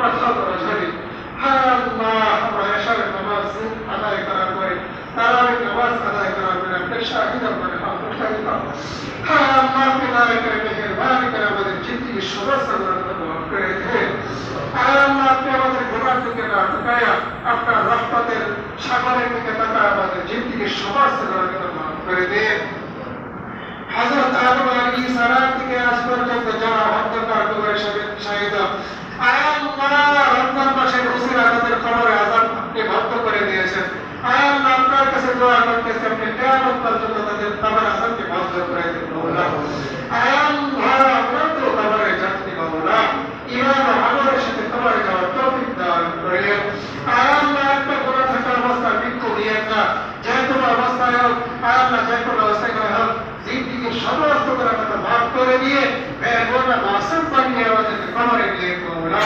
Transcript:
কথা বলা ঝাড়ি। হ্যাঁ আল্লাহ, আমরা এশারের নামাজ আদায় করার পরে তারাবির নামাজ আদায় করার পরে আপনি শাহিদ আপনাকে হাত উঠাই দাও। হ্যাঁ আল্লাহ, আপনি দয়া করে মেহেরবানি করে আমাদের জিন্দিগির সমস্ত গুণাকে মাফ করে দেন। হ্যাঁ আল্লাহ, আপনি আমাদের গুনাহ থেকে না ঢুকাইয়া আপনার রহমতের সাগরের দিকে তাকায় আমাদের জিন্দিগির সমস্ত গুণাকে মাফ করে দেন। হযরত আদম আলাইহিস সালাম থেকে আজ পর্যন্ত যারা অন্ধকার কবরে শাহিদ, আয় আল্লাহ, রমজান মাসের উসিলা তাদের কবরে আযাব আপনি বন্ধ করে দিয়েছেন। আয় আল্লাহ, আপনার কাছে দোয়া করতেছি আপনি কিয়ামত পর্যন্ত তাদের কবর আযাবকে বন্ধ করে দিন মাওলা। আয় আল্লাহ, আমরা তো কবরে যাচ্ছি মাওলা, ঈমান ও আমলের সাথে কবরে যাওয়ার তৌফিক দান করেন। আয় আল্লাহ, একটা গুনাহ থাকা অবস্থায় মৃত্যু দিয়েন না, যে কোনো অবস্থায় হোক, আয় আল্লাহ, যে কোনো অবস্থায় হোক জিন্দিগির সমস্ত গুনাহকে মাফ করে দিয়ে মেহেরবান মাসুম বানিয়ে আমাদেরকে কবরে নিয়ে মাওলা।